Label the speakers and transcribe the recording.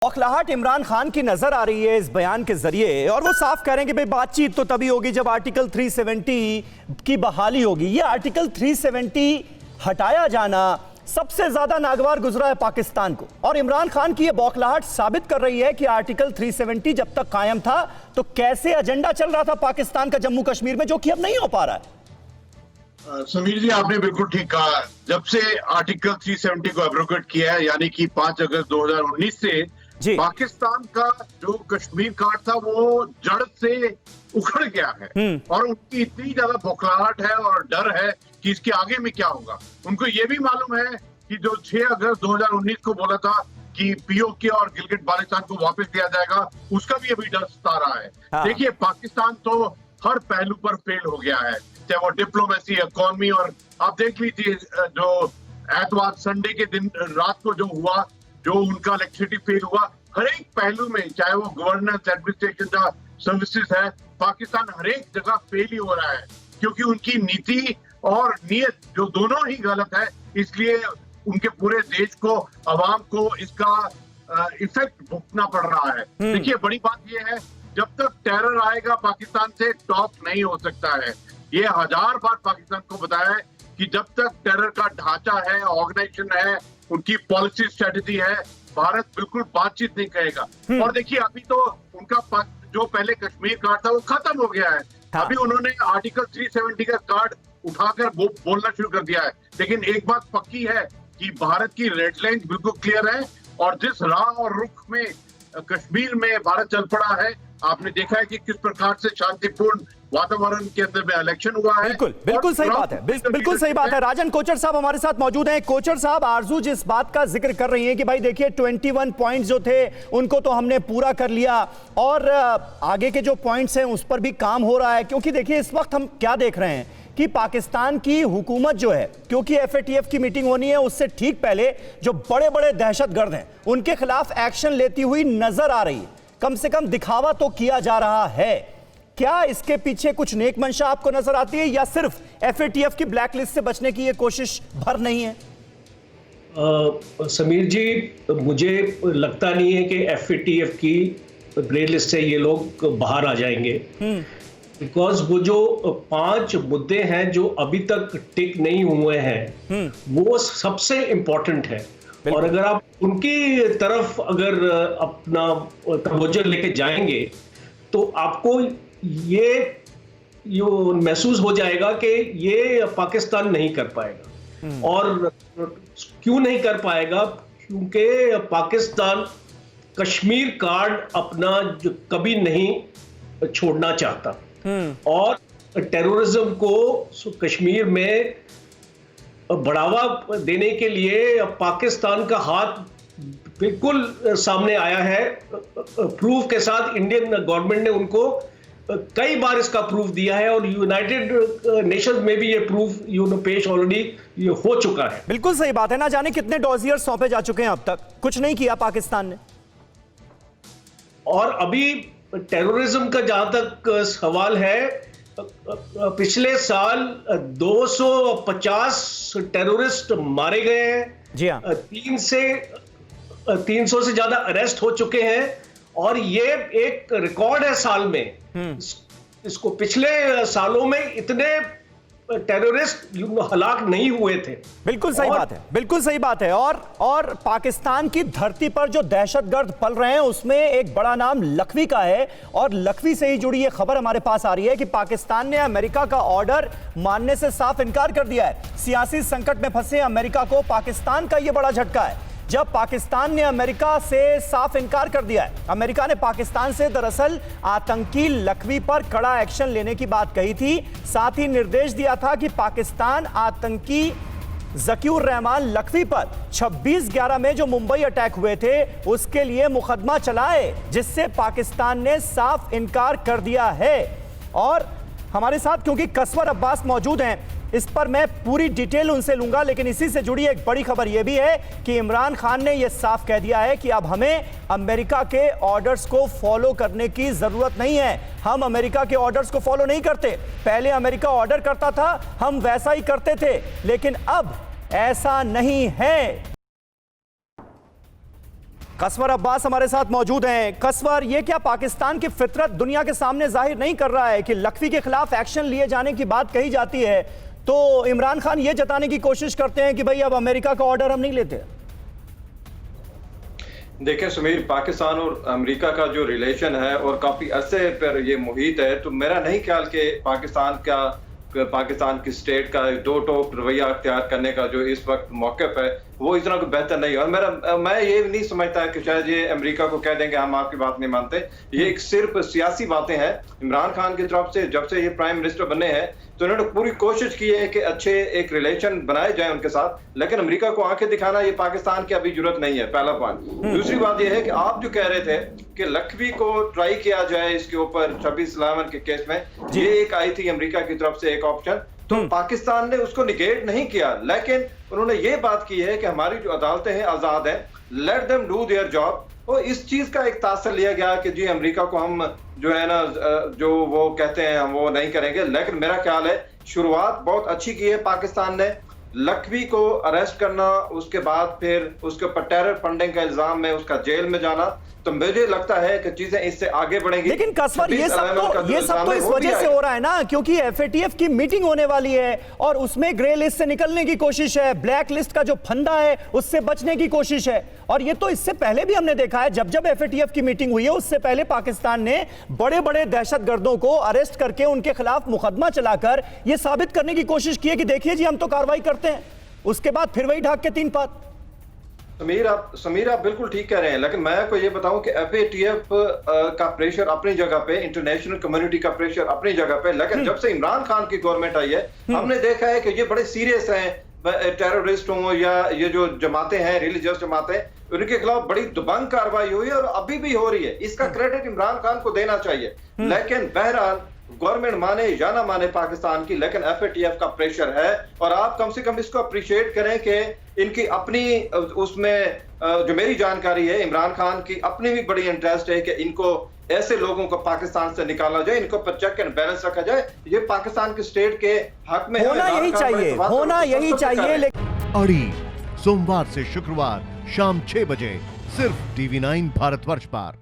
Speaker 1: बौखलाहट इमरान खान की नजर आ रही है इस बयान के जरिए, और वो साफ कह रहे हैं कि भाई बातचीत तो तभी होगी जब आर्टिकल 370 की बहाली होगी। ये आर्टिकल 370 हटाया जाना सबसे ज्यादा नागवार गुजरा है पाकिस्तान को, और इमरान खान की ये बौखलाहट साबित कर रही है कि आर्टिकल 370 जब तक कायम था तो कैसे एजेंडा चल रहा था पाकिस्तान का जम्मू कश्मीर में, जो कि अब नहीं हो पा रहा है।
Speaker 2: समीर जी, आपने बिल्कुल ठीक कहा। जब से आर्टिकल 370 को एब्रोगेट किया है, यानी कि 5 अगस्त 2019 से पाकिस्तान का जो कश्मीर कार्ड था वो जड़ से उखड़ गया है, और उनकी इतनी ज्यादा बौखलाहट है और डर है कि इसके आगे में क्या होगा। उनको ये भी मालूम है कि जो 6 अगस्त 2019 को बोला था कि पीओके और गिलगिट बाल्टिस्तान को वापस दिया जाएगा, उसका भी अभी डर सता रहा है। देखिए, पाकिस्तान तो हर पहलू पर फेल हो गया है, चाहे वो डिप्लोमेसी, इकोनॉमी, और आप देख लीजिए जो एतवार संडे के दिन रात को जो हुआ, जो उनका इलेक्ट्रिसिटी फेल हुआ, हर एक पहलू में, चाहे वो गवर्नेंस, एडमिनिस्ट्रेशन का सर्विसेज है, पाकिस्तान हर एक जगह फेल ही हो रहा है, क्योंकि उनकी नीति और नीयत जो दोनों ही गलत है। इसलिए उनके पूरे देश को, अवाम को इसका इफेक्ट भुगतना पड़ रहा है। देखिए, बड़ी बात यह है, जब तक टेरर आएगा पाकिस्तान से टॉप नहीं हो सकता है। ये 1000 बार पाकिस्तान को बताया है कि जब तक टेरर का ढांचा है, ऑर्गेनाइजेशन है, उनकी पॉलिसी स्ट्रेटेजी है, भारत बिल्कुल बातचीत नहीं करेगा। और देखिए, अभी तो उनका जो पहले कश्मीर कार्ड था वो खत्म हो गया है। अभी उन्होंने आर्टिकल 370 का कार्ड उठाकर बोलना शुरू कर दिया है। लेकिन एक बात पक्की है कि भारत की रेड लाइन बिल्कुल क्लियर है, और जिस राह और रुख में कश्मीर में भारत चल पड़ा है, आपने देखा है कि किस प्रकार से शांतिपूर्ण वातावरण के अंदर में इलेक्शन हुआ है।
Speaker 1: बिल्कुल सही बात है, बिल्कुल सही बात है। राजन कोचर साहब हमारे साथ मौजूद हैं। कोचर साहब, आरजू जिस बात का जिक्र कर रही हैं कि भाई देखिए 21 पॉइंट्स जो थे उनको तो हमने पूरा कर लिया, और आगे के जो पॉइंट्स हैं उस पर भी काम हो रहा है, क्योंकि देखिए इस वक्त हम क्या देख रहे हैं कि पाकिस्तान की हुकूमत जो है, क्योंकि FATF की मीटिंग होनी है उससे ठीक पहले जो बड़े बड़े दहशतगर्द हैं उनके खिलाफ एक्शन लेती हुई नजर आ रही है। कम से कम दिखावा तो किया जा रहा है। क्या इसके पीछे कुछ नेक मंशा आपको नजर आती है, या सिर्फ FATF की ब्लैकलिस्ट से बचने की ये कोशिश भर नहीं है?
Speaker 3: समीर जी, मुझे लगता नहीं है कि FATF की ग्रे लिस्ट से ये लोग बाहर आ जाएंगे, बिकॉज वो जो 5 मुद्दे हैं जो अभी तक टिक नहीं हुए हैं वो सबसे इंपॉर्टेंट है। और अगर आप उनकी तरफ अगर अपना तवज्जो लेके जाएंगे तो आपको ये महसूस हो जाएगा कि ये पाकिस्तान नहीं कर पाएगा। और क्यों नहीं कर पाएगा? क्योंकि पाकिस्तान कश्मीर कार्ड अपना जो कभी नहीं छोड़ना चाहता, और टेररिज्म को कश्मीर में बढ़ावा देने के लिए पाकिस्तान का हाथ बिल्कुल सामने आया है। प्रूफ के साथ इंडियन गवर्नमेंट ने उनको कई बार इसका प्रूफ दिया है, और यूनाइटेड नेशंस में भी ये प्रूफ पेश ऑलरेडी हो चुका है।
Speaker 1: बिल्कुल सही बात है। ना जाने कितने डॉजियर सौंपे जा चुके हैं, अब तक कुछ नहीं किया पाकिस्तान ने।
Speaker 3: और अभी टेररिज्म का जहां तक सवाल है, पिछले साल 250 टेररिस्ट मारे गए हैं।
Speaker 1: जी हाँ।
Speaker 3: 300 से ज्यादा अरेस्ट हो चुके हैं, और ये एक रिकॉर्ड है साल में। इसको पिछले सालों में इतने टेररिस्ट हलाक नहीं हुए थे।
Speaker 1: बिल्कुल सही बात है, बिल्कुल सही बात है। और पाकिस्तान की धरती पर जो दहशतगर्द पल रहे हैं उसमें एक बड़ा नाम लखवी का है, और लखवी से ही जुड़ी ये खबर हमारे पास आ रही है कि पाकिस्तान ने अमेरिका का ऑर्डर मानने से साफ इनकार कर दिया है। सियासी संकट में फंसे अमेरिका को पाकिस्तान का यह बड़ा झटका है, जब पाकिस्तान ने अमेरिका से साफ इनकार कर दिया है। अमेरिका ने पाकिस्तान से दरअसल आतंकी लखवी पर कड़ा एक्शन लेने की बात कही थी, साथ ही निर्देश दिया था कि पाकिस्तान आतंकी ज़कीउर रहमान लखवी पर 26/11 में जो मुंबई अटैक हुए थे उसके लिए मुकदमा चलाए, जिससे पाकिस्तान ने साफ इनकार कर दिया है। और हमारे साथ क्योंकि कसवर अब्बास मौजूद हैं, इस पर मैं पूरी डिटेल उनसे लूंगा, लेकिन इसी से जुड़ी एक बड़ी खबर यह भी है कि इमरान खान ने यह साफ कह दिया है कि अब हमें अमेरिका के ऑर्डर्स को फॉलो करने की जरूरत नहीं है। हम अमेरिका के ऑर्डर्स को फॉलो नहीं करते। पहले अमेरिका ऑर्डर करता था, हम वैसा ही करते थे, लेकिन अब ऐसा नहीं है। कसवर अब्बास हमारे साथ मौजूद हैं। कसवर, ये क्या पाकिस्तान की फितरत दुनिया के सामने जाहिर नहीं कर रहा है कि लखवी के खिलाफ एक्शन लिए जाने की बात कही जाती है तो इमरान खान ये जताने की कोशिश करते हैं कि भाई अब अमेरिका का ऑर्डर हम नहीं लेते?
Speaker 4: देखिए सुमीर, पाकिस्तान और अमेरिका का जो रिलेशन है और काफी अरसे पर ये मुहित है, तो मेरा नहीं ख्याल कि पाकिस्तान की स्टेट का दो टोक रवैया अख्तियार करने का जो इस वक्त मौक़िफ़ है वो इतना बेहतर नहीं है। और मैं ये नहीं समझता कि शायद ये अमेरिका को कह देंगे हम आपकी बात नहीं मानते। ये एक सिर्फ सियासी बातें हैं। इमरान खान की तरफ से जब से ये प्राइम मिनिस्टर बने हैं तो इन्होंने पूरी कोशिश की है कि अच्छे एक रिलेशन बनाए जाए उनके साथ, लेकिन अमेरिका को आंखें दिखाना ये पाकिस्तान की अभी जरूरत नहीं है, पहला पॉइंट। दूसरी बात यह है कि आप जो कह रहे थे कि लखवी को ट्राई किया जाए इसके ऊपर 26 इलेवन के केस में, ये एक आई थी अमेरिका की तरफ से एक ऑप्शन, तो पाकिस्तान ने उसको निगेट नहीं किया, लेकिन उन्होंने ये बात की है कि हमारी जो अदालतें हैं आजाद हैं, let them do their job. और इस चीज का एक तासर लिया गया कि जी अमेरिका को हम जो है ना जो वो कहते हैं हम वो नहीं करेंगे, लेकिन मेरा ख्याल है शुरुआत बहुत अच्छी की है पाकिस्तान ने। लखवी को अरेस्ट करना, उसके बाद फिर उसके ऊपर टेरर फंडिंग का इल्जाम में उसका जेल में जाना, तो मुझे लगता है कि चीजें इससे आगे बढ़ेंगी।
Speaker 1: लेकिन कसवर, ये सब तो इस वजह से हो रहा है ना क्योंकि एफएटीएफ की मीटिंग होने वाली है और उसमें ग्रे लिस्ट से निकलने की कोशिश है, ब्लैक लिस्ट का जो फंदा है उससे बचने की कोशिश है। और ये तो इससे पहले भी हमने देखा है, जब एफएटीएफ की मीटिंग हुई है उससे पहले पाकिस्तान ने बड़े बड़े दहशतगर्दों को अरेस्ट करके उनके खिलाफ मुकदमा चलाकर यह साबित करने की कोशिश की है कि देखिए जी हम तो कार्रवाई करते हैं, उसके बाद फिर वही ढाक के तीन पात।
Speaker 4: समीर आप बिल्कुल ठीक कह रहे हैं, लेकिन मैं आपको ये बताऊं कि एफएटीएफ का प्रेशर अपनी जगह पे, इंटरनेशनल कम्युनिटी का प्रेशर अपनी जगह पे, लेकिन जब से इमरान खान की गवर्नमेंट आई है हमने देखा है कि ये बड़े सीरियस हैं, टेररिस्ट हों या ये जो जमातें हैं, रिलीजियस जमातें, उनके खिलाफ बड़ी दबंग कार्रवाई हुई है और अभी भी हो रही है। इसका क्रेडिट इमरान खान को देना चाहिए। लेकिन बहरहाल गवर्नमेंट माने या ना माने पाकिस्तान की, लेकिन एफएटीएफ का प्रेशर है और आप कम से कम इसको अप्रिशिएट करें कि इनकी अपनी उसमें जो मेरी जानकारी है इमरान खान की अपनी भी बड़ी इंटरेस्ट है कि इनको ऐसे लोगों को पाकिस्तान से निकाला जाए, इनको पर चेक एंड बैलेंस रखा जाए। ये पाकिस्तान के स्टेट के हक में
Speaker 1: होना यही चाहिए।
Speaker 5: अड़ी सोमवार से शुक्रवार शाम 6 बजे सिर्फ TV9 भारतवर्ष पर।